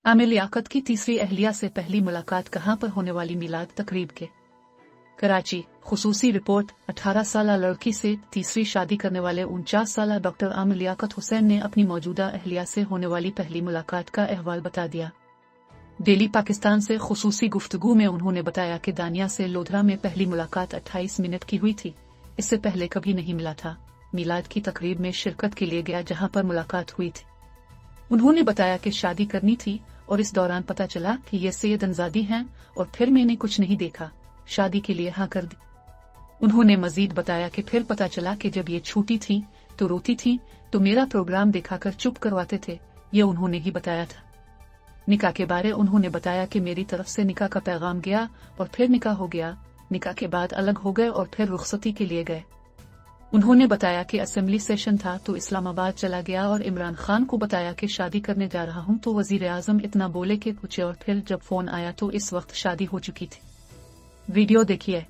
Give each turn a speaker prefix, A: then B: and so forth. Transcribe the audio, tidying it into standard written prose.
A: आमिर लियाकत की तीसरी अहलिया से पहली मुलाकात कहां पर होने वाली मिलाद तकरीब के। कराची खुसूसी रिपोर्ट। 18 साल लड़की से तीसरी शादी करने वाले 49 साल डॉक्टर आमिर लियाकत हुसैन ने अपनी मौजूदा अहलिया से होने वाली पहली मुलाकात का अहवाल बता दिया। डेली पाकिस्तान से खुसूसी गुफ्तगू में उन्होंने बताया कि दानिया से लोधरा में पहली मुलाकात 28 मिनट की हुई थी। इससे पहले कभी नहीं मिला था। मिलाद की तकरीब में शिरकत के लिए गया जहां पर मुलाकात हुई थी। उन्होंने बताया कि शादी करनी थी और इस दौरान पता चला कि ये सैयद अंजादी हैं और फिर मैंने कुछ नहीं देखा, शादी के लिए हाँ कर दी। उन्होंने मजीद बताया कि फिर पता चला कि जब ये छूटी थी तो रोती थी तो मेरा प्रोग्राम दिखाकर चुप करवाते थे। ये उन्होंने ही बताया था। निकाह के बारे उन्होंने बताया कि मेरी तरफ से निकाह का पैगाम गया और फिर निकाह हो गया। निकाह के बाद अलग हो गए और फिर रुखसती के लिए गए। उन्होंने बताया कि असेंबली सेशन था तो इस्लामाबाद चला गया और इमरान खान को बताया कि शादी करने जा रहा हूं तो वजीर आजम इतना बोले कि पूछे और फिर जब फोन आया तो इस वक्त शादी हो चुकी थी। वीडियो देखिए।